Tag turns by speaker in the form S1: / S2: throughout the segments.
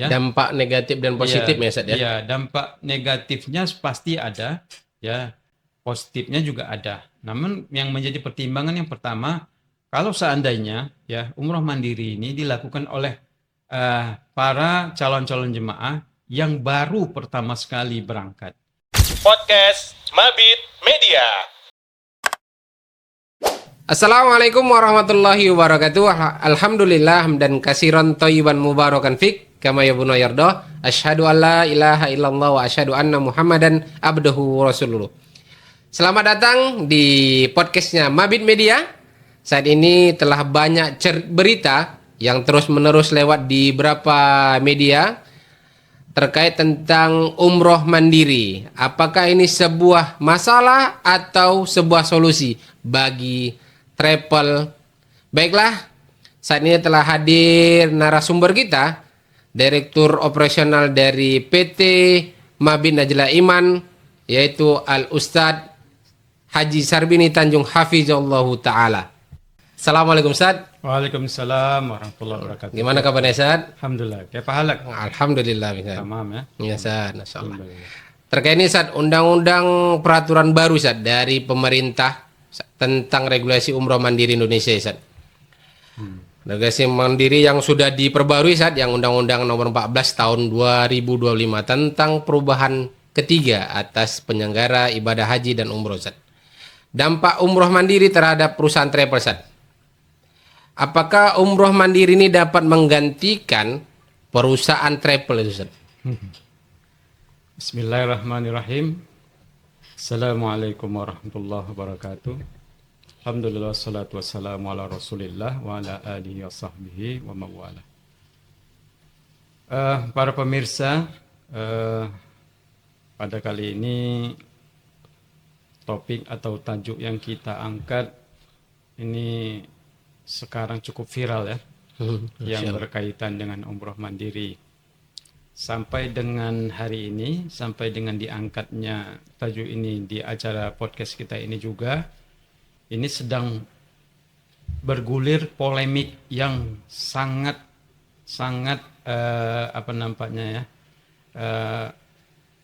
S1: ya.
S2: Dampak negatif dan positif ya, Ustaz ya.
S1: Iya, dampak negatifnya pasti ada, ya. Positifnya juga ada. Namun yang menjadi pertimbangan yang pertama, kalau seandainya ya umroh mandiri ini dilakukan oleh para calon-calon jemaah yang baru pertama sekali berangkat.
S3: Podcast Mabit Media.
S2: Assalamualaikum warahmatullahi wabarakatuh. Alhamdulillah dan kasiran thayyiban mubarakan fik kama yabuna yardah. Asyhadu an la ilaha illallah wa asyhadu anna Muhammadan abduhu wa rasuluh. Selamat datang di podcastnya Mabit Media. Saat ini telah banyak berita yang terus-menerus lewat di beberapa media terkait tentang umroh mandiri. Apakah ini sebuah masalah atau sebuah solusi bagi travel? Baiklah, saat ini telah hadir narasumber kita, Direktur Operasional dari PT Mabit Najla Iman, yaitu Al-Ustadz Haji Sarbini Tanjung Hafizallahu Ta'ala. Assalamualaikum Ustadz.
S1: Waalaikumsalam warahmatullahi wabarakatuh.
S2: Gimana kabarnya Ustadz?
S1: Alhamdulillah. Kayak pahalak.
S2: Alhamdulillah Ustadz.
S1: Tamam ya.
S2: Ya Ustadz, Masya Allah.
S1: Alhamdulillah.
S2: Terkait ini Ustadz, undang-undang peraturan baru Ustadz dari pemerintah tentang regulasi umroh mandiri Indonesia Ustadz. Regulasi mandiri yang sudah diperbarui Ustadz, yang Undang-Undang Nomor 14 Tahun 2025 tentang perubahan ketiga atas penyelenggara ibadah haji dan umroh Ustadz. Dampak umroh mandiri terhadap perusahaan travel Ustadz. Apakah umroh mandiri ini dapat menggantikan perusahaan travel itu Ustadz?
S1: Bismillahirrahmanirrahim. Assalamualaikum warahmatullahi wabarakatuh. Alhamdulillah wassalatu wassalamu ala Rasulillah wa ala alihi wa sahbihi wa mawala. Para pemirsa, pada kali ini topik atau tajuk yang kita angkat ini sekarang cukup viral ya, yang berkaitan dengan umroh mandiri. Sampai dengan hari ini, sampai dengan diangkatnya tajuk ini di acara podcast kita ini juga, ini sedang bergulir polemik yang sangat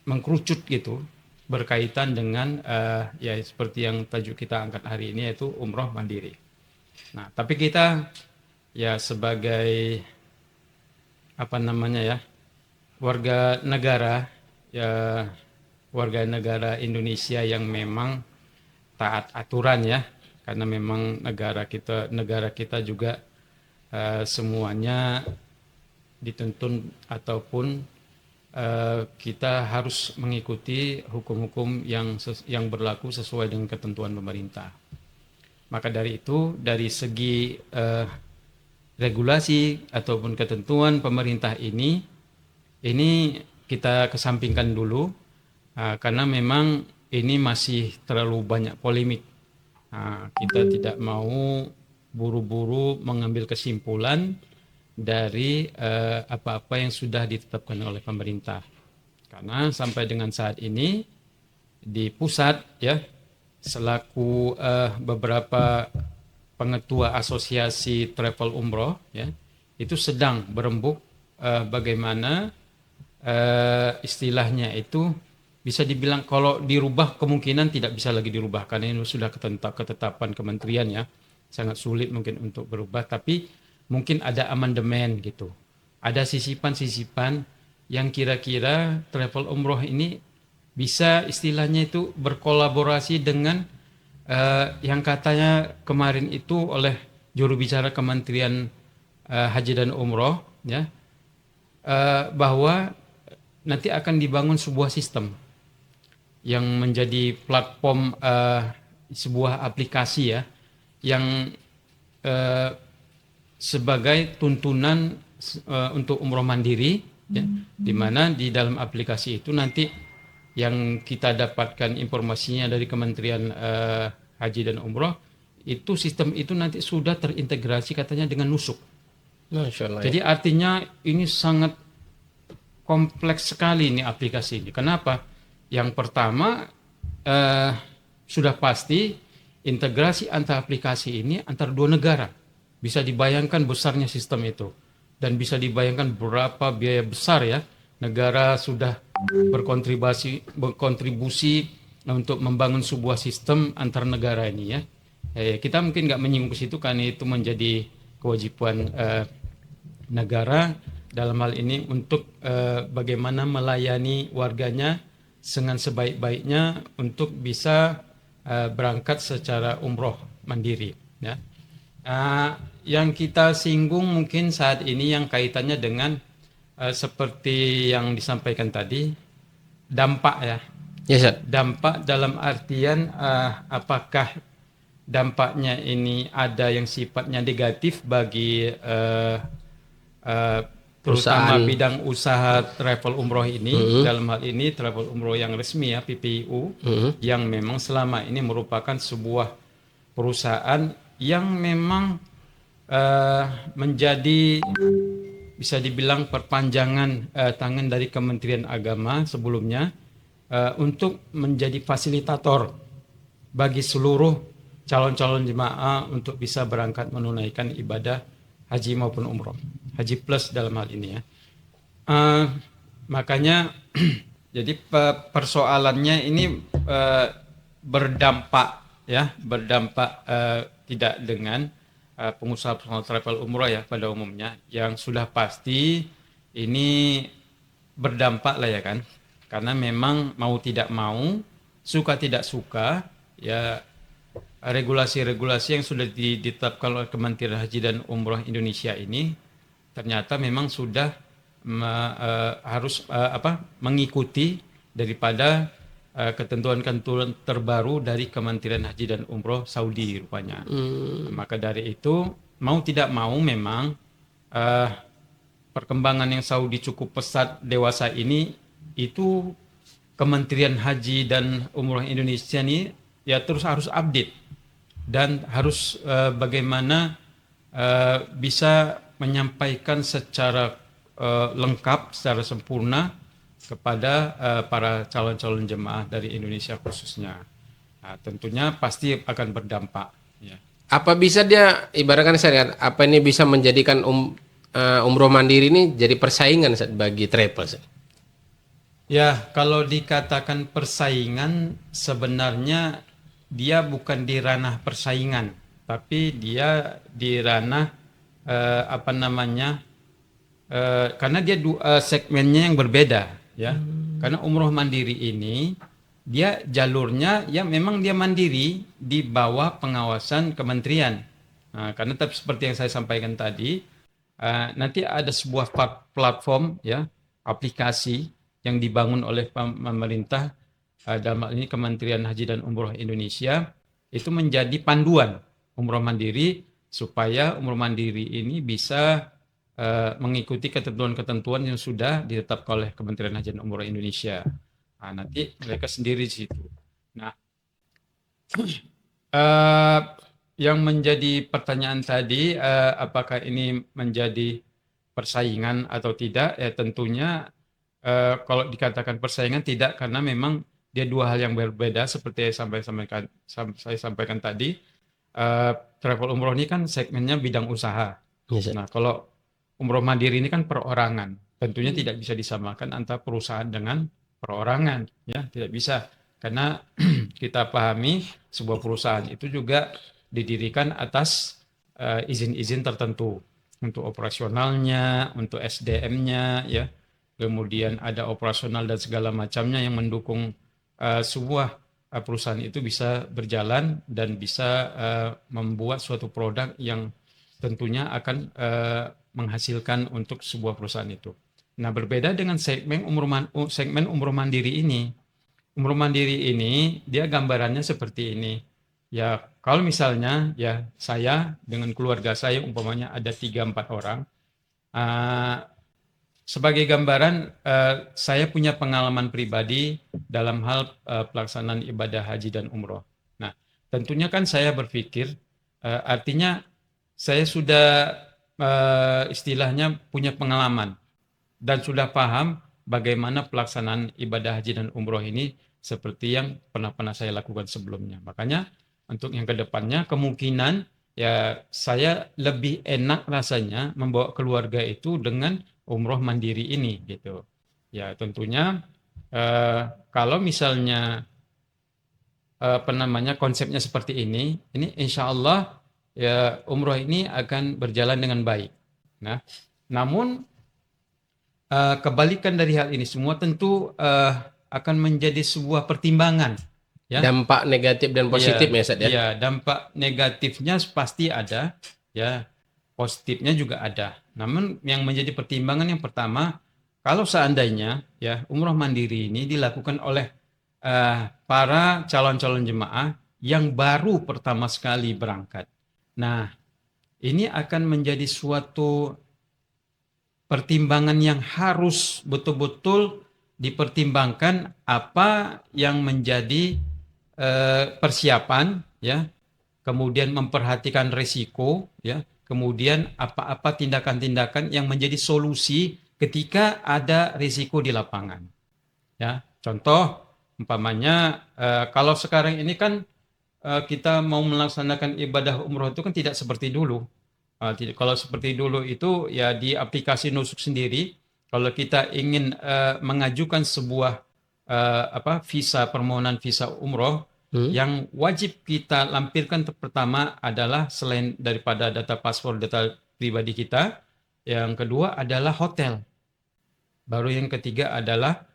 S1: mengkerucut gitu, berkaitan dengan ya seperti yang tajuk kita angkat hari ini, yaitu umroh mandiri. Nah, tapi kita ya sebagai warga negara Indonesia yang memang taat aturan ya, karena memang negara kita juga semuanya dituntun ataupun kita harus mengikuti hukum-hukum yang berlaku sesuai dengan ketentuan pemerintah. Maka dari itu, dari segi regulasi ataupun ketentuan pemerintah ini kita kesampingkan dulu, karena memang ini masih terlalu banyak polemik. Kita tidak mau buru-buru mengambil kesimpulan dari apa-apa yang sudah ditetapkan oleh pemerintah, karena sampai dengan saat ini di pusat ya, selaku beberapa pengetua asosiasi travel umroh ya, itu sedang berembuk bagaimana istilahnya itu bisa dibilang kalau dirubah kemungkinan tidak bisa lagi dirubah, karena ini sudah ketetapan kementerian ya, sangat sulit mungkin untuk berubah, tapi mungkin ada amandemen gitu, ada sisipan-sisipan yang kira-kira travel umroh ini bisa istilahnya itu berkolaborasi dengan yang katanya kemarin itu oleh juru bicara Kementerian Haji dan Umroh ya, bahwa nanti akan dibangun sebuah sistem yang menjadi platform sebuah aplikasi ya, yang sebagai tuntunan untuk umroh mandiri ya, di mana di dalam aplikasi itu nanti yang kita dapatkan informasinya dari Kementerian Haji dan Umroh, itu sistem itu nanti sudah terintegrasi katanya dengan nusuk.
S2: Masya Allah,
S1: jadi artinya ini sangat kompleks sekali ini aplikasi ini. Kenapa? Yang pertama sudah pasti integrasi antar aplikasi ini antar dua negara. Bisa dibayangkan besarnya sistem itu. dan bisa dibayangkan berapa biaya besar ya negara sudah berkontribusi untuk membangun sebuah sistem antar negara ini ya. Kita mungkin nggak menyinggung ke situ karena itu menjadi kewajiban negara dalam hal ini untuk bagaimana melayani warganya dengan sebaik-baiknya untuk bisa berangkat secara umroh mandiri ya. Yang kita singgung mungkin saat ini yang kaitannya dengan seperti yang disampaikan tadi, dampak ya.
S2: Ya, Ustaz.
S1: Dampak dalam artian apakah dampaknya ini ada yang sifatnya negatif bagi terutama
S2: Perusahaan.
S1: bidang usaha travel umroh ini. Dalam hal ini travel umroh yang resmi ya, PPIU, yang memang selama ini merupakan sebuah perusahaan yang memang menjadi bisa dibilang perpanjangan tangan dari Kementerian Agama sebelumnya untuk menjadi fasilitator bagi seluruh calon-calon jemaah untuk bisa berangkat menunaikan ibadah haji maupun umroh, haji plus dalam hal ini ya. Makanya jadi persoalannya ini berdampak ya, tidak dengan pengusaha travel umroh ya pada umumnya, yang sudah pasti ini berdampak lah ya kan, karena memang mau tidak mau, suka tidak suka ya, regulasi-regulasi yang sudah ditetapkan oleh Kementerian Haji dan Umroh Indonesia ini ternyata memang sudah harus mengikuti daripada ketentuan-ketentuan terbaru dari Kementerian Haji dan Umroh Saudi rupanya. Maka dari itu mau tidak mau memang perkembangan yang Saudi cukup pesat dewasa ini, itu Kementerian Haji dan Umroh Indonesia ini ya terus harus update dan harus bagaimana bisa menyampaikan secara lengkap, secara sempurna kepada para calon-calon jemaah dari Indonesia khususnya. Nah, tentunya pasti akan berdampak. Ya.
S2: Apa bisa dia ibaratkan syariat, apa ini bisa menjadikan umroh mandiri ini jadi persaingan Ustaz, bagi travel Ustaz?
S1: Ya, kalau dikatakan persaingan sebenarnya dia bukan di ranah persaingan, tapi dia di ranah karena dia segmennya yang berbeda ya. Karena umroh mandiri ini dia jalurnya ya memang dia mandiri di bawah pengawasan kementerian. Nah, karena seperti yang saya sampaikan tadi, nanti ada sebuah platform ya, aplikasi yang dibangun oleh pemerintah dalam hal ini Kementerian Haji dan Umroh Indonesia, itu menjadi panduan umroh mandiri supaya umroh mandiri ini bisa mengikuti ketentuan-ketentuan yang sudah ditetapkan oleh Kementerian Haji dan Umroh Indonesia. Nah, nanti mereka sendiri di situ. Nah, yang menjadi pertanyaan tadi, apakah ini menjadi persaingan atau tidak? Ya tentunya kalau dikatakan persaingan tidak, karena memang dia dua hal yang berbeda seperti yang saya sampaikan tadi. Travel umroh ini kan segmennya bidang usaha.
S2: Yes,
S1: Nah, kalau umroh mandiri ini kan perorangan. Tentunya tidak bisa disamakan antara perusahaan dengan perorangan, ya tidak bisa. Karena kita pahami sebuah perusahaan itu juga didirikan atas izin-izin tertentu untuk operasionalnya, untuk SDM-nya, ya. Kemudian ada operasional dan segala macamnya yang mendukung sebuah perusahaan itu bisa berjalan dan bisa membuat suatu produk yang tentunya akan menghasilkan untuk sebuah perusahaan itu. Nah, berbeda dengan segmen umroh mandiri ini. Umroh mandiri ini dia gambarannya seperti ini. Ya, kalau misalnya ya saya dengan keluarga saya umpamanya ada 3-4 orang. Sebagai gambaran, saya punya pengalaman pribadi dalam hal pelaksanaan ibadah haji dan umroh. Nah, tentunya kan saya berpikir, artinya saya sudah istilahnya punya pengalaman dan sudah paham bagaimana pelaksanaan ibadah haji dan umroh ini seperti yang pernah saya lakukan sebelumnya. Makanya untuk yang kedepannya kemungkinan ya saya lebih enak rasanya membawa keluarga itu dengan umroh mandiri ini gitu. Ya tentunya kalau misalnya apa namanya konsepnya seperti ini insya Allah ya umroh ini akan berjalan dengan baik. Nah, namun kebalikan dari hal ini semua tentu akan menjadi sebuah pertimbangan, ya.
S2: Dampak negatif dan positif
S1: Iya,
S2: ya Ustaz ya.
S1: iya, dampak negatifnya pasti ada, ya. Positifnya juga ada. Namun yang menjadi pertimbangan yang pertama, kalau seandainya ya umroh mandiri ini dilakukan oleh para calon-calon jemaah yang baru pertama sekali berangkat. Nah, ini akan menjadi suatu pertimbangan yang harus betul-betul dipertimbangkan apa yang menjadi persiapan, ya, kemudian memperhatikan risiko, ya, kemudian apa-apa tindakan-tindakan yang menjadi solusi ketika ada risiko di lapangan, ya. Contoh umpamanya kalau sekarang ini kan kita mau melaksanakan ibadah umroh itu kan tidak seperti dulu. Kalau seperti dulu itu ya di aplikasi Nusuk sendiri, kalau kita ingin mengajukan sebuah visa permohonan visa umroh, yang wajib kita lampirkan pertama adalah selain daripada data paspor, data pribadi kita, yang kedua adalah hotel, baru yang ketiga adalah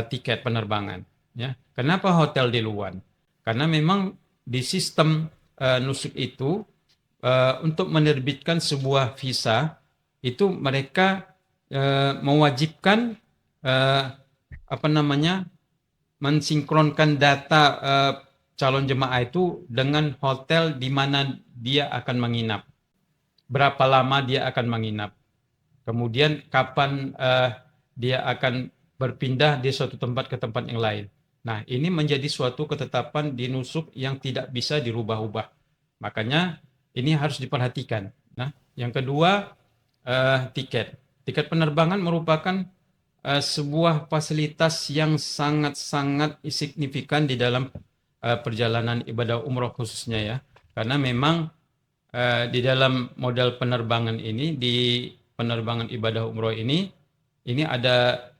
S1: tiket penerbangan. Ya, kenapa hotel di luar? Karena memang di sistem Nusuk itu untuk menerbitkan sebuah visa itu mereka mewajibkan eh, apa namanya mensinkronkan data calon jemaah itu dengan hotel di mana dia akan menginap, berapa lama dia akan menginap, kemudian kapan dia akan berpindah di suatu tempat ke tempat yang lain. Nah, ini menjadi suatu ketetapan di Nusuk yang tidak bisa dirubah-ubah. Makanya ini harus diperhatikan. Nah, yang kedua tiket. Tiket penerbangan merupakan sebuah fasilitas yang sangat-sangat signifikan di dalam perjalanan ibadah umroh khususnya ya. Karena memang di dalam modal penerbangan ini, di penerbangan ibadah umroh ini ada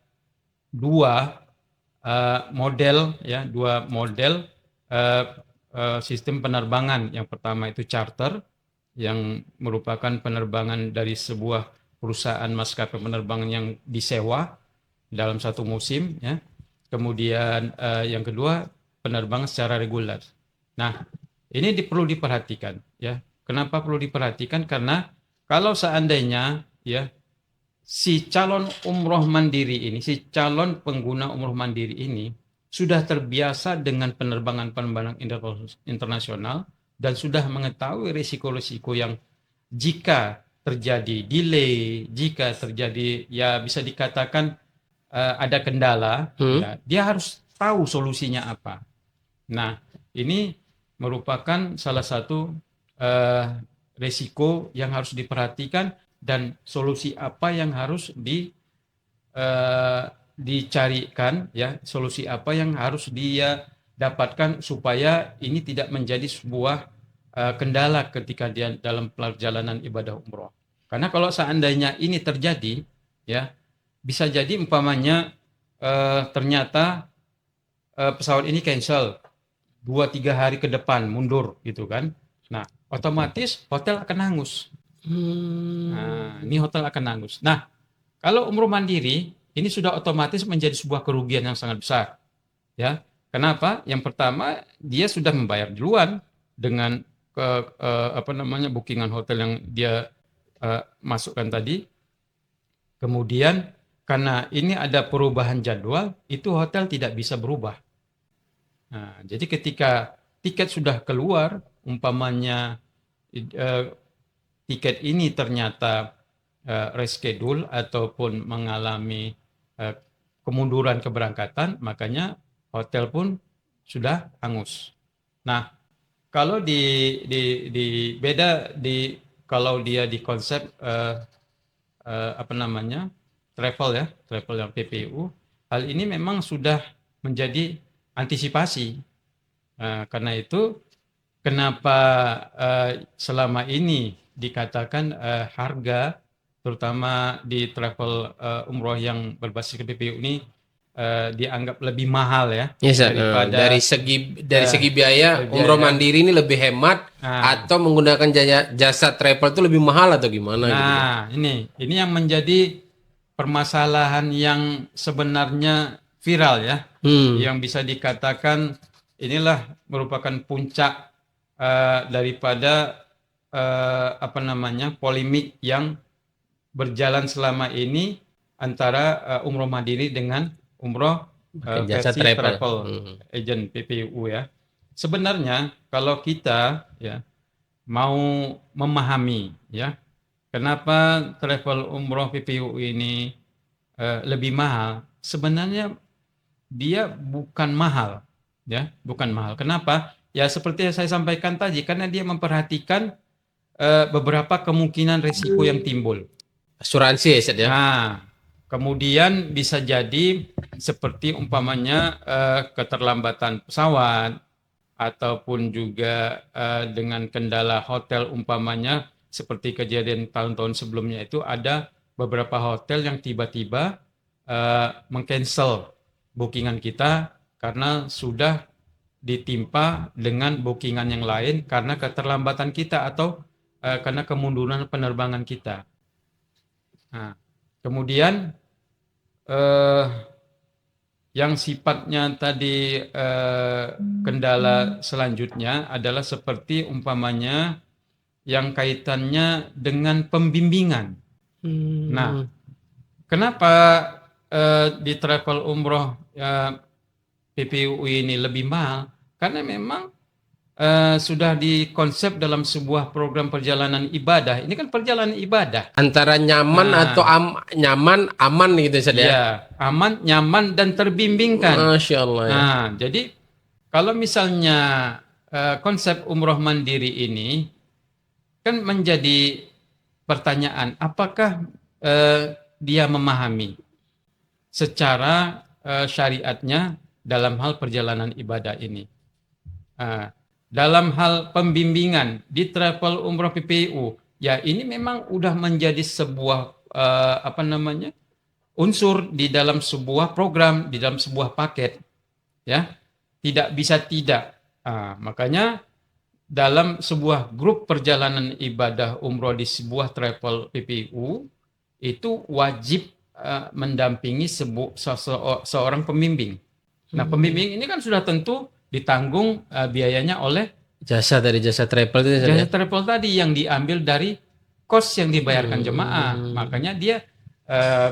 S1: dua model ya, dua model eh, sistem penerbangan. Yang pertama itu charter, yang merupakan penerbangan dari sebuah perusahaan maskapai penerbangan yang disewa dalam satu musim ya. Kemudian yang kedua penerbangan secara reguler. Nah, ini perlu diperhatikan ya. Kenapa perlu diperhatikan? Karena kalau seandainya ya si calon umroh mandiri ini, si calon pengguna umroh mandiri ini sudah terbiasa dengan penerbangan-penerbangan internasional dan sudah mengetahui risiko-risiko yang jika terjadi delay, jika terjadi ya bisa dikatakan ada kendala, ya, dia harus tahu solusinya apa. Nah, ini merupakan salah satu eh, risiko yang harus diperhatikan dan solusi apa yang harus dicarikan ya, solusi apa yang harus dia dapatkan supaya ini tidak menjadi sebuah kendala ketika dia dalam perjalanan ibadah umroh. Karena kalau seandainya ini terjadi ya, bisa jadi umpamanya ternyata pesawat ini cancel 2-3 hari ke depan mundur gitu kan. Nah, otomatis hotel akan hangus. Nah, ini hotel akan hangus. Nah, kalau umroh mandiri ini sudah otomatis menjadi sebuah kerugian yang sangat besar. Ya, kenapa? Yang pertama dia sudah membayar duluan dengan bookingan hotel yang dia masukkan tadi. Kemudian karena ini ada perubahan jadwal, itu hotel tidak bisa berubah. Nah, jadi ketika tiket sudah keluar, umpamanya tiket ini ternyata reschedule ataupun mengalami kemunduran keberangkatan, makanya hotel pun sudah hangus. Nah, kalau kalau dia di konsep travel yang PPU, hal ini memang sudah menjadi antisipasi. Karena itu kenapa selama ini dikatakan harga terutama di travel umroh yang berbasis ke PPU ini dianggap lebih mahal ya
S2: Yes, Ustaz.
S1: daripada
S2: dari segi biaya umroh
S1: biaya.
S2: mandiri ini lebih hemat
S1: Nah,
S2: atau menggunakan jasa travel itu lebih mahal atau gimana gitu.
S1: nah ini yang menjadi permasalahan yang sebenarnya viral ya, yang bisa dikatakan inilah merupakan puncak daripada apa namanya polemik yang berjalan selama ini antara umroh mandiri dengan umroh
S2: Pakai jasa
S1: versi
S2: travel.
S1: travel agent PPU ya. Sebenarnya kalau kita ya mau memahami ya kenapa travel umroh PPU ini lebih mahal, sebenarnya dia bukan mahal ya, bukan mahal. Kenapa? Ya seperti yang saya sampaikan tadi, karena dia memperhatikan beberapa kemungkinan risiko yang timbul.
S2: Asuransi ya, Ustaz ya.
S1: Nah, kemudian bisa jadi seperti umpamanya keterlambatan pesawat ataupun juga dengan kendala hotel umpamanya seperti kejadian tahun-tahun sebelumnya itu ada beberapa hotel yang tiba-tiba meng-cancel bookingan kita karena sudah ditimpa dengan bookingan yang lain karena keterlambatan kita atau karena kemunduran penerbangan kita. Nah, kemudian yang sifatnya tadi kendala selanjutnya adalah seperti umpamanya yang kaitannya dengan pembimbingan. Nah, kenapa di travel umroh PPU ini lebih mahal? Karena memang sudah dikonsep dalam sebuah program perjalanan ibadah. Ini kan perjalanan ibadah.
S2: Antara nyaman atau nyaman aman gitu, Ustaz ya.
S1: Ya, aman, nyaman dan terbimbingkan.
S2: Masya Allah ya.
S1: Nah, jadi kalau misalnya konsep umroh mandiri ini kan menjadi pertanyaan, apakah dia memahami secara syariatnya dalam hal perjalanan ibadah ini. Dalam hal pembimbingan di travel umroh PPU, ya ini memang udah menjadi sebuah unsur di dalam sebuah program, di dalam sebuah paket, ya tidak bisa tidak. Makanya dalam sebuah grup perjalanan ibadah umroh di sebuah travel PPU itu wajib mendampingi seorang pembimbing. Nah, pembimbing ini kan sudah tentu ditanggung biayanya oleh
S2: Jasa travel itu, Ustaz ya.
S1: jasa travel tadi yang diambil dari kos yang dibayarkan jemaah. Makanya dia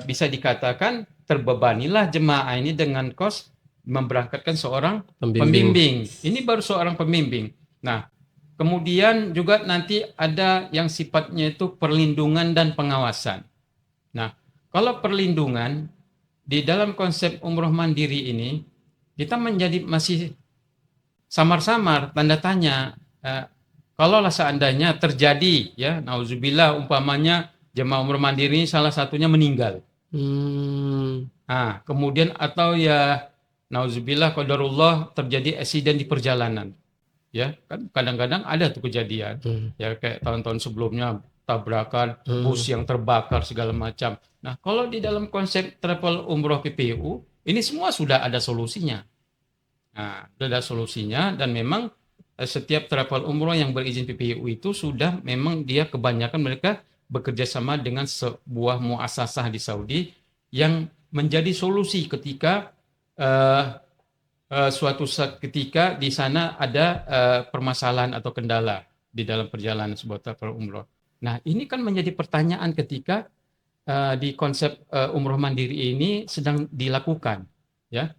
S1: bisa dikatakan terbebanilah jemaah ini dengan kos memberangkatkan seorang pembimbing. Ini baru seorang pembimbing. Nah, kemudian juga nanti ada yang sifatnya itu perlindungan dan pengawasan. Nah, kalau perlindungan di dalam konsep umroh mandiri ini kita menjadi masih samar-samar tanda tanya. Kalaulah seandainya terjadi ya, nauzubillah umpamanya jemaah umroh mandiri ini salah satunya meninggal. Kemudian atau ya nauzubillah qadarullah terjadi eksiden di perjalanan. Ya, kan kadang-kadang ada tuh kejadian. Ya kayak tahun-tahun sebelumnya tabrakan, bus yang terbakar segala macam. Nah, kalau di dalam konsep travel umroh PPU, ini semua sudah ada solusinya. Nah, sudah ada solusinya dan memang setiap travel umroh yang berizin PPU itu sudah memang dia kebanyakan mereka bekerja sama dengan sebuah muasasah di Saudi yang menjadi solusi ketika suatu ketika di sana ada permasalahan atau kendala di dalam perjalanan sebuah travel umroh. Nah, ini kan menjadi pertanyaan ketika di konsep umroh mandiri ini sedang dilakukan, ya.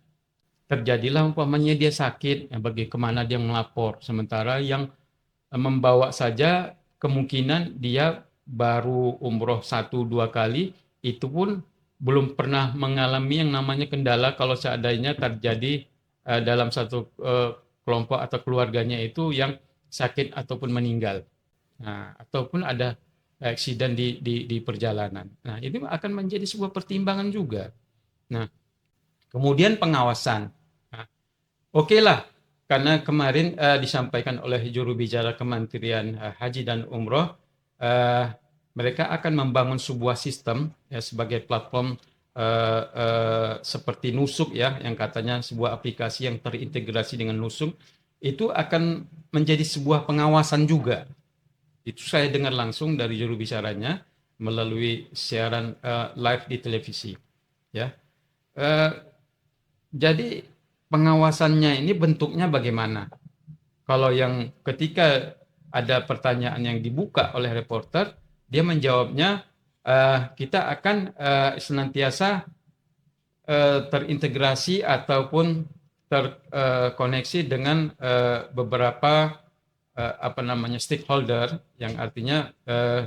S1: Terjadilah umpamanya dia sakit, ya bagaimana dia melapor, sementara yang membawa saja kemungkinan dia baru umroh 1-2 kali, itu pun belum pernah mengalami yang namanya kendala kalau seandainya terjadi dalam satu kelompok atau keluarganya itu yang sakit ataupun meninggal. Nah, ataupun ada eksiden di perjalanan. Nah, ini akan menjadi sebuah pertimbangan juga. Nah, kemudian pengawasan. Nah, oke lah, karena kemarin disampaikan oleh juru bicara Kementerian Haji dan Umroh, mereka akan membangun sebuah sistem ya sebagai platform seperti Nusuk ya, yang katanya sebuah aplikasi yang terintegrasi dengan Nusuk, itu akan menjadi sebuah pengawasan juga. Itu saya dengar langsung dari juru bicaranya melalui siaran live di televisi ya. Jadi pengawasannya ini bentuknya bagaimana? Kalau yang ketika ada pertanyaan yang dibuka oleh reporter, dia menjawabnya, kita akan senantiasa terintegrasi ataupun terkoneksi dengan beberapa stakeholder, yang artinya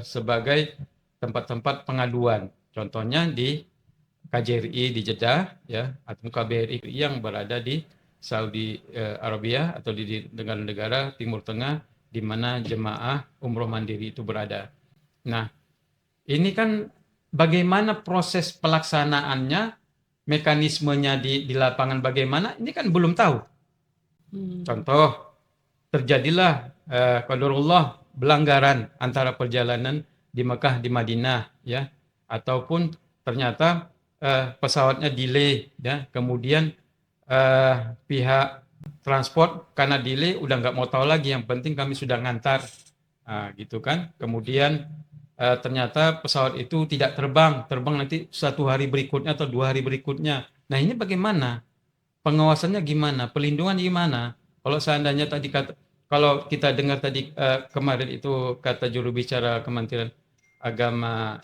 S1: sebagai tempat-tempat pengaduan. Contohnya di KJRI di Jeddah ya, atau KBRI yang berada di Saudi Arabia atau di negara-negara Timur Tengah di mana jemaah umroh mandiri itu berada. Nah, ini kan bagaimana proses pelaksanaannya, mekanismenya di lapangan bagaimana, ini kan belum tahu. Contoh, terjadilah qadarullah pelanggaran antara perjalanan di Mekah di Madinah ya, ataupun ternyata pesawatnya delay ya, kemudian pihak transport karena delay udah nggak mau tahu lagi, yang penting kami sudah ngantar gitu kan. Kemudian ternyata pesawat itu tidak terbang nanti 1 hari berikutnya atau 2 hari berikutnya. Nah, ini bagaimana pengawasannya, gimana pelindungan, gimana kalau seandainya tadi kalau kita dengar tadi kemarin itu kata juru bicara Kementerian Agama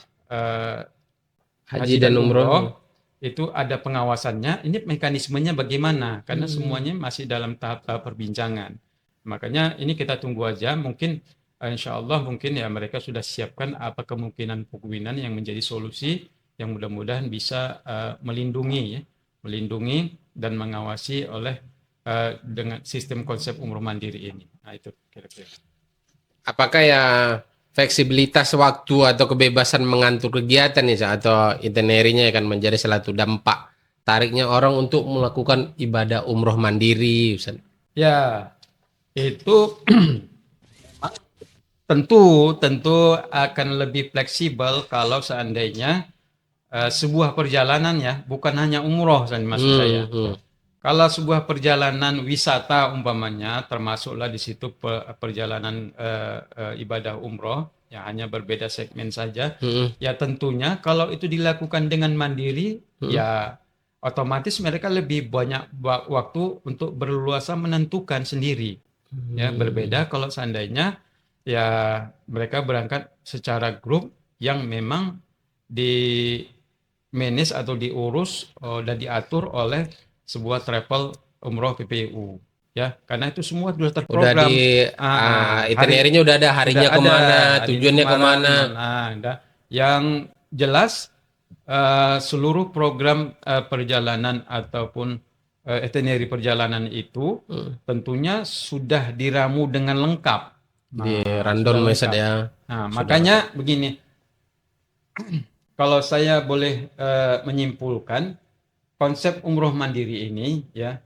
S2: Haji dan Umroh.
S1: itu ada pengawasannya, ini mekanismenya bagaimana, karena semuanya masih dalam tahap perbincangan. Makanya ini kita tunggu aja, mungkin insya Allah mungkin ya mereka sudah siapkan apa kemungkinan yang menjadi solusi yang mudah-mudahan bisa melindungi dan mengawasi oleh dengan sistem konsep umroh mandiri ini. Nah, itu kira-kira.
S2: Apakah ya fleksibilitas waktu atau kebebasan mengatur kegiatan nih, atau itinerary-nya akan menjadi salah satu dampak tariknya orang untuk melakukan ibadah umroh mandiri, Ustaz?
S1: Ya, itu tentu akan lebih fleksibel kalau seandainya sebuah perjalanan ya, bukan hanya umroh maksud saya. Kalau sebuah perjalanan wisata umpamanya, termasuklah di situ perjalanan ibadah umroh, ya hanya berbeda segmen saja. Ya tentunya kalau itu dilakukan dengan mandiri, ya otomatis mereka lebih banyak waktu untuk berleluasa menentukan sendiri. Ya berbeda kalau seandainya ya mereka berangkat secara grup yang memang di manage atau diurus dan diatur oleh sebuah travel umroh PPU ya, karena itu semua sudah terprogram.
S2: Udah di itinerary-nya udah ada, harinya kemana, tujuannya kemana.
S1: Yang jelas seluruh program perjalanan ataupun itinerary perjalanan itu tentunya sudah diramu dengan lengkap
S2: Di random method ya.
S1: Nah, makanya begini, kalau saya boleh menyimpulkan, konsep umroh mandiri ini ya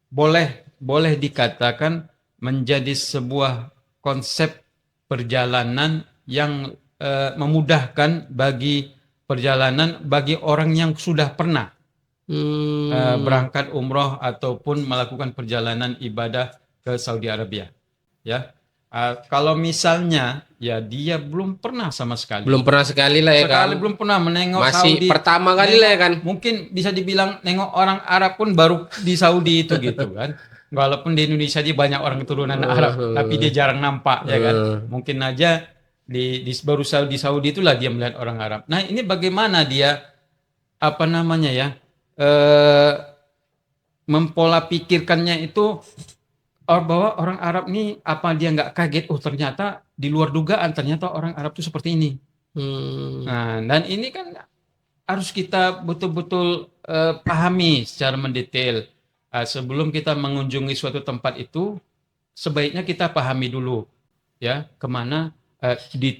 S1: boleh dikatakan menjadi sebuah konsep perjalanan yang memudahkan bagi perjalanan bagi orang yang sudah pernah berangkat umroh ataupun melakukan perjalanan ibadah ke Saudi Arabia ya. Kalau misalnya ya dia belum pernah sama sekali.
S2: Belum pernah sekali lah ya kan.
S1: Belum pernah menengok
S2: Masih
S1: Saudi.
S2: pertama kali lah ya kan.
S1: Mungkin bisa dibilang nengok orang Arab pun baru di Saudi itu gitu kan. Walaupun di Indonesia dia banyak orang keturunan Arab, tapi dia jarang nampak ya kan. Mungkin aja baru di Saudi itulah dia melihat orang Arab. Nah, ini bagaimana dia mempola pikirkannya itu, bahwa orang Arab nih apa dia nggak kaget, ternyata di luar dugaan ternyata orang Arab itu seperti ini. Nah, dan ini kan harus kita betul-betul pahami secara mendetail. Sebelum kita mengunjungi suatu tempat itu, sebaiknya kita pahami dulu ya kemana di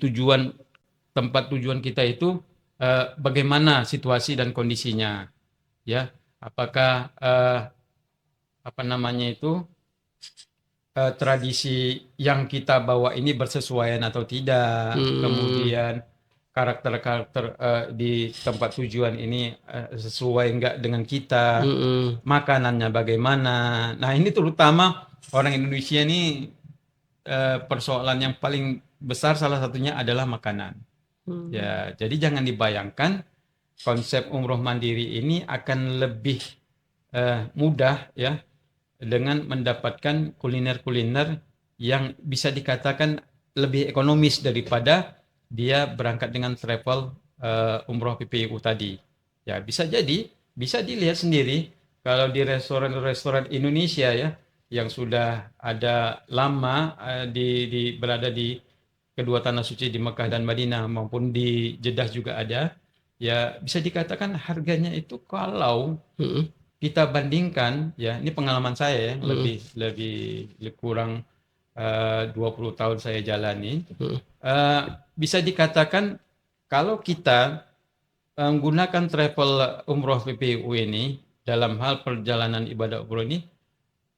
S1: tempat tujuan kita itu, bagaimana situasi dan kondisinya ya, apakah tradisi yang kita bawa ini bersesuaian atau tidak, kemudian karakter-karakter di tempat tujuan ini sesuai enggak dengan kita, makanannya bagaimana. Nah, ini terutama orang Indonesia ini persoalan yang paling besar salah satunya adalah makanan. Ya, jadi jangan dibayangkan konsep umroh mandiri ini akan lebih mudah ya dengan mendapatkan kuliner-kuliner yang bisa dikatakan lebih ekonomis daripada dia berangkat dengan travel umroh PPIU tadi. Ya, bisa jadi, bisa dilihat sendiri kalau di restoran-restoran Indonesia ya yang sudah ada lama berada di kedua tanah suci di Mekah dan Madinah maupun di Jeddah juga ada. Ya, bisa dikatakan harganya itu kalau kita bandingkan ya, ini pengalaman saya ya, lebih kurang 20 tahun saya jalani. Bisa dikatakan kalau kita menggunakan travel umroh PPU ini dalam hal perjalanan ibadah umroh ini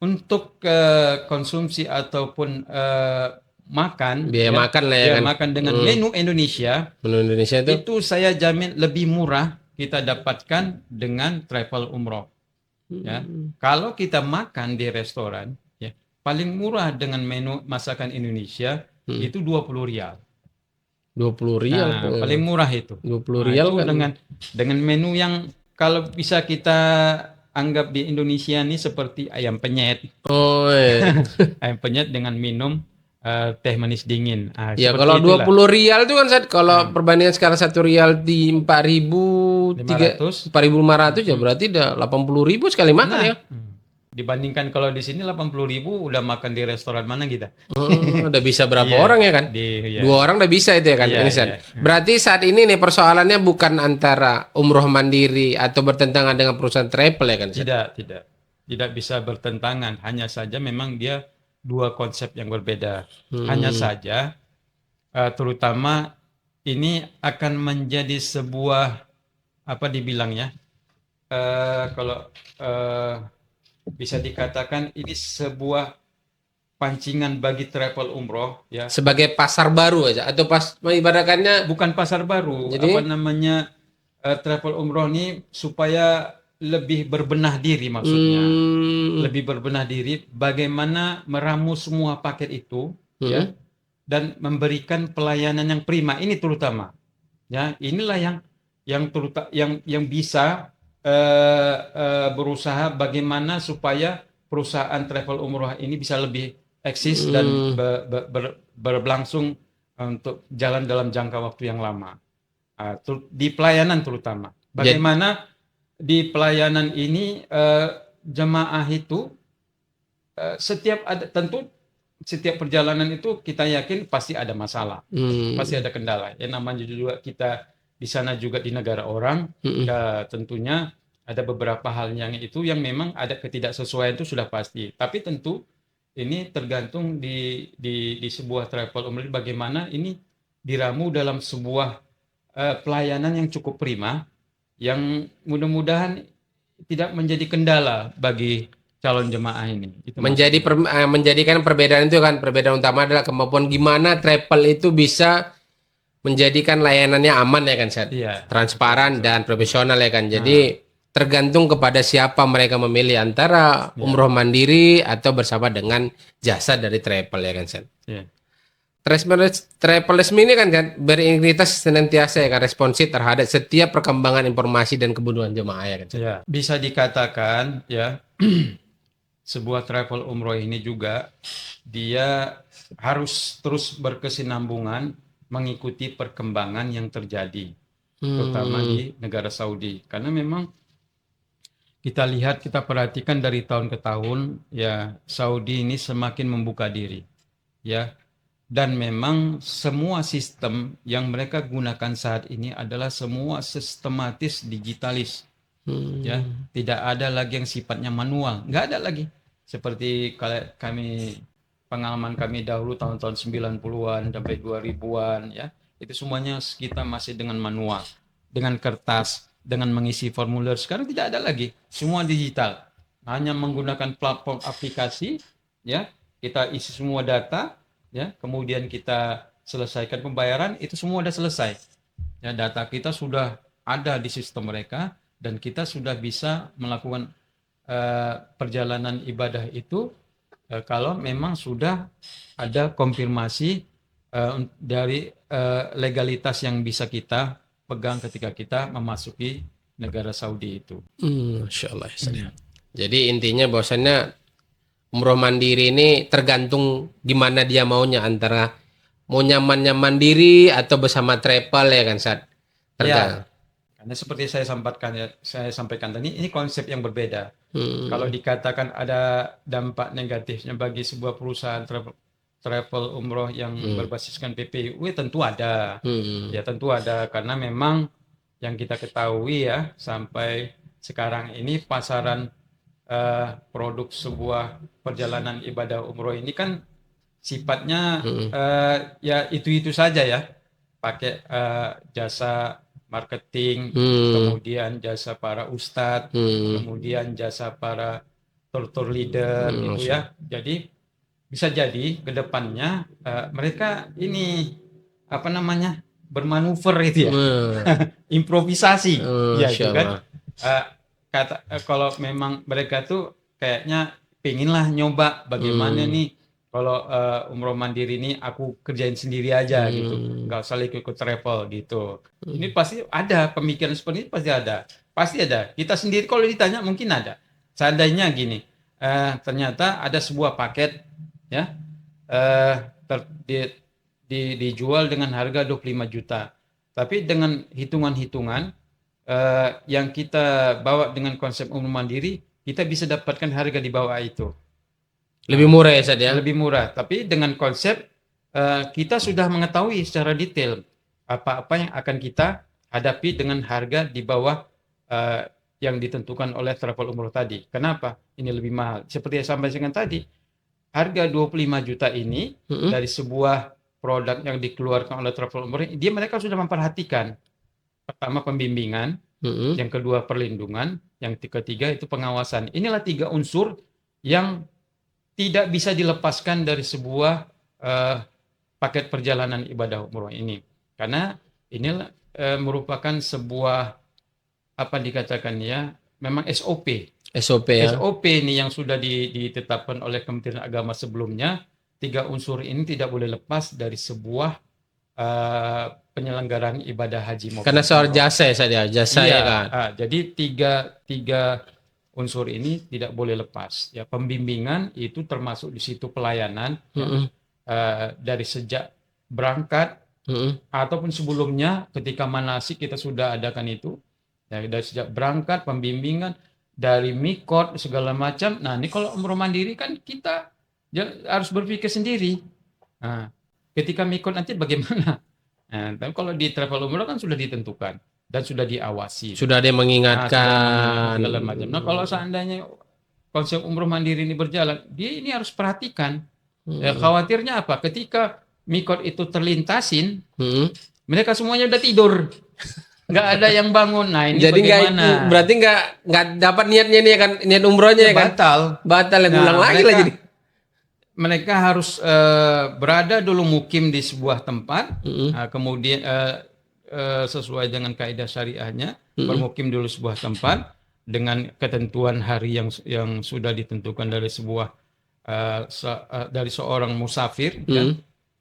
S1: untuk konsumsi ataupun makan
S2: Biaya makan lah ya kan.
S1: makan dengan menu Indonesia
S2: Menu Indonesia
S1: itu saya jamin lebih murah kita dapatkan dengan travel umroh. Ya, kalau kita makan di restoran, ya paling murah dengan menu masakan Indonesia itu 20 rial.
S2: 20 rial.
S1: Nah, paling murah itu.
S2: 20
S1: Nah,
S2: rial
S1: itu
S2: kan.
S1: dengan menu yang kalau bisa kita anggap di Indonesia ini seperti ayam penyet.
S2: Oh iya.
S1: Ayam penyet dengan minum teh manis dingin.
S2: Ya
S1: Seperti
S2: kalau
S1: itulah.
S2: 20 rial itu kan kalau perbandingan sekarang 1 rial di 4.500 ya berarti udah 80.000 sekali makan ya.
S1: Dibandingkan kalau di sini 80.000 udah makan di restoran mana kita?
S2: Udah bisa berapa
S1: Iya,
S2: orang ya kan?
S1: iya.
S2: 2 orang udah bisa itu ya kan.
S1: Iya,
S2: Ini, San.
S1: iya.
S2: Berarti saat ini nih persoalannya bukan antara umroh mandiri atau bertentangan dengan perusahaan travel ya kan? San?
S1: Tidak bisa bertentangan. Hanya saja memang dia dua konsep yang berbeda. Hanya saja terutama ini akan menjadi sebuah apa dibilangnya kalau bisa dikatakan ini sebuah pancingan bagi travel umroh ya.
S2: Sebagai pasar baru aja atau pas mengibaratkannya
S1: Bukan pasar baru,
S2: Jadi-
S1: apa namanya travel umroh ini supaya lebih berbenah diri maksudnya. Lebih berbenah diri bagaimana meramu semua paket itu ya dan memberikan pelayanan yang prima ini terutama. Ya, inilah yang bisa berusaha bagaimana supaya perusahaan travel umroh ini bisa lebih eksis dan berlangsung untuk jalan dalam jangka waktu yang lama. Di pelayanan terutama. Bagaimana di pelayanan ini jemaah itu setiap perjalanan itu kita yakin pasti ada masalah, pasti ada kendala. Yang namanya juga kita di sana juga di negara orang, ya, tentunya ada beberapa hal yang memang ada ketidaksesuaian itu sudah pasti. Tapi tentu ini tergantung di sebuah travel umroh bagaimana ini diramu dalam sebuah pelayanan yang cukup prima, yang mudah-mudahan tidak menjadi kendala bagi calon jemaah ini. Itu
S2: menjadikan perbedaan itu kan, perbedaan utama adalah kemampuan gimana travel itu bisa menjadikan layanannya aman ya kan, Seth?
S1: Iya.
S2: Transparan dan profesional ya kan. Jadi tergantung kepada siapa mereka memilih antara umroh mandiri atau bersama dengan jasa dari travel ya kan, Seth?
S1: Iya.
S2: Travel resmi ini kan berintegritas senantiasa ya kan, responsif terhadap setiap perkembangan informasi dan kebutuhan jemaah ya kan.
S1: Ya, bisa dikatakan ya sebuah travel umroh ini juga dia harus terus berkesinambungan mengikuti perkembangan yang terjadi terutama di negara Saudi, karena memang kita perhatikan dari tahun ke tahun ya Saudi ini semakin membuka diri ya. Dan memang semua sistem yang mereka gunakan saat ini adalah semua sistematis digitalis. Ya, tidak ada lagi yang sifatnya manual, nggak ada lagi. Seperti kalau pengalaman kami dahulu tahun-tahun 90-an sampai 2000-an ya. Itu semuanya kita masih dengan manual, dengan kertas, dengan mengisi formulir. Sekarang tidak ada lagi, semua digital. Hanya menggunakan platform aplikasi ya, kita isi semua data, ya, kemudian kita selesaikan pembayaran, itu semua udah selesai. Ya, data kita sudah ada di sistem mereka dan kita sudah bisa melakukan perjalanan ibadah itu kalau memang sudah ada konfirmasi dari legalitas yang bisa kita pegang ketika kita memasuki negara Saudi itu.
S2: Masya Allah. Jadi intinya bahwasannya umroh mandiri ini tergantung gimana dia maunya, antara mau nyamannya mandiri atau bersama travel ya kan Sad.
S1: Ya, karena seperti saya sampaikan tadi, ini konsep yang berbeda. Kalau dikatakan ada dampak negatifnya bagi sebuah perusahaan travel umroh yang berbasiskan PPU, tentu ada. Ya tentu ada, karena memang yang kita ketahui ya sampai sekarang ini pasaran produk sebuah perjalanan ibadah umroh ini kan sifatnya ya itu saja ya, pakai jasa marketing, kemudian jasa para ustadz, kemudian jasa para tour leader gitu ya. Jadi bisa jadi ke depannya mereka ini apa namanya bermanuver itu ya, improvisasi, ya itu kan. Kalau memang mereka tuh kayaknya pengenlah nyoba bagaimana nih kalau umroh mandiri ini aku kerjain sendiri aja gitu, nggak usah ikut travel gitu. Ini pasti ada pemikiran seperti ini, pasti ada. Kita sendiri kalau ditanya mungkin ada. Seandainya gini, ternyata ada sebuah paket ya dijual dengan harga 25 juta, tapi dengan hitungan-hitungan yang kita bawa dengan konsep umroh mandiri, kita bisa dapatkan harga di bawah itu.
S2: Lebih murah ya Sad ya?
S1: Lebih murah, tapi dengan konsep kita sudah mengetahui secara detail apa-apa yang akan kita hadapi dengan harga di bawah yang ditentukan oleh travel umroh tadi. Kenapa? Ini lebih mahal. Seperti yang saya sampaikan tadi, harga 25 juta ini dari sebuah produk yang dikeluarkan oleh travel umroh, mereka sudah memperhatikan. Pertama pembimbingan, yang kedua perlindungan, yang ketiga itu pengawasan. Inilah 3 unsur yang tidak bisa dilepaskan dari sebuah paket perjalanan ibadah umroh ini. Karena ini merupakan sebuah apa dikatakan ya, memang SOP.
S2: SOP ya.
S1: SOP ini yang sudah ditetapkan oleh Kementerian Agama sebelumnya. 3 unsur ini tidak boleh lepas dari sebuah penyelenggaraan ibadah haji maupun
S2: Karena soal
S1: umroh.
S2: jasa ya Sad ya, jasa ya kan.
S1: Jadi tiga unsur ini tidak boleh lepas. Ya, pembimbingan itu termasuk di situ pelayanan dari sejak berangkat ataupun sebelumnya ketika manasik kita sudah adakan itu. Ya, dari sejak berangkat pembimbingan dari mikot segala macam. Nah, ini kalau umroh mandiri kan kita harus berpikir sendiri. Nah, ketika mikot nanti bagaimana? Nah, tapi kalau di travel umroh kan sudah ditentukan dan sudah diawasi.
S2: Sudah ada yang mengingatkan.
S1: Segala macam. Nah, kalau seandainya konsep umroh mandiri ini berjalan, dia ini harus perhatikan. Ya, khawatirnya apa? Ketika mikot itu terlintasin, mereka semuanya udah tidur, nggak ada yang bangun. Nah, ini
S2: jadi
S1: bagaimana?
S2: berarti nggak dapat niatnya nih kan, niat umrohnya ya kan? Batal yang ulang lagi lah jadi.
S1: Mereka harus berada dulu mukim di sebuah tempat, kemudian sesuai dengan kaidah syariahnya, bermukim dulu sebuah tempat dengan ketentuan hari yang sudah ditentukan dari sebuah dari seorang musafir kan,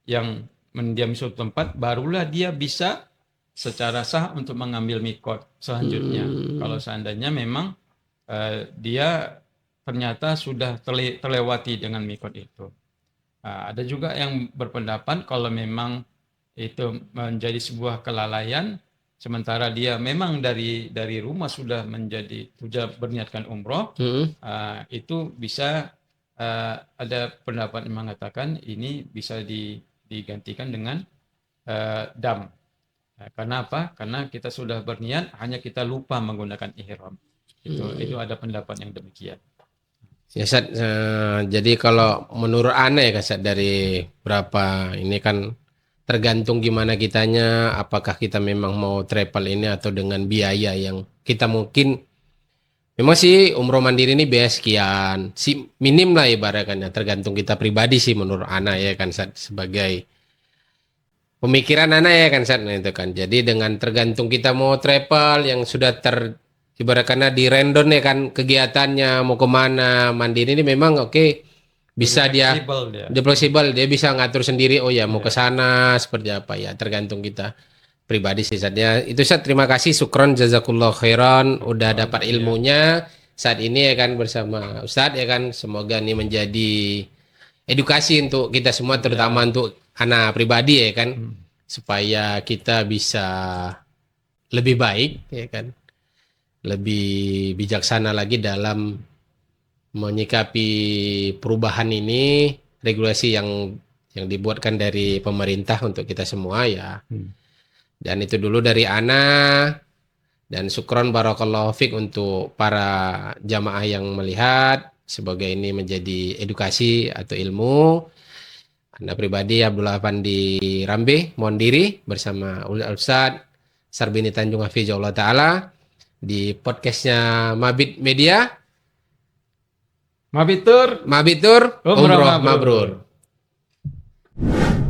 S1: yang mendiami suatu tempat, barulah dia bisa secara sah untuk mengambil mikot selanjutnya. Kalau seandainya memang dia ternyata sudah terlewati dengan mikot itu. Ada juga yang berpendapat kalau memang itu menjadi sebuah kelalaian, sementara dia memang dari rumah sudah berniatkan umroh, itu bisa ada pendapat yang mengatakan ini bisa digantikan dengan dam. Karena apa? Karena kita sudah berniat, hanya kita lupa menggunakan ihram. Itu ada pendapat yang demikian.
S2: Ya Sad, jadi kalau menurut aneh ya Sad, dari berapa ini kan tergantung gimana kitanya, apakah kita memang mau travel ini atau dengan biaya yang kita mungkin Memang sih umroh mandiri ini biaya sekian, si minim lah ibaratnya, tergantung kita pribadi sih menurut Ana ya kan Sat, sebagai pemikiran Ana ya kan Sat, nah, itu kan. Jadi dengan tergantung kita mau travel yang sudah ibaratnya di random ya kan kegiatannya mau kemana, mandiri ini memang oke bisa dia
S1: Fleksibel dia.
S2: fleksibel, dia bisa ngatur sendiri, oh ya mau
S1: Iya.
S2: ke sana seperti apa ya, tergantung kita pribadi sih Sat. Ya itu Sat, terima kasih, syukron jazakallah khairan udah dapat
S1: Iya.
S2: ilmunya saat ini ya kan bersama Ustadz ya kan, semoga ini menjadi edukasi untuk kita semua terutama untuk anak pribadi ya kan, supaya kita bisa lebih baik ya kan, lebih bijaksana lagi dalam menyikapi perubahan ini, regulasi yang dibuatkan dari pemerintah untuk kita semua ya. Dan itu dulu dari Ana, dan syukron barakallahu fik untuk para jamaah yang melihat, semoga ini menjadi edukasi atau ilmu. Anda pribadi Abdullah Pandi Rambe mohon diri bersama Ustadz Sarbini Tanjung Hafizahullah Ta'ala di podcastnya Mabit Media.
S1: Mabitur.
S2: Mabitur,
S1: Umroh
S2: umroh
S1: mabrur.
S2: mabrur.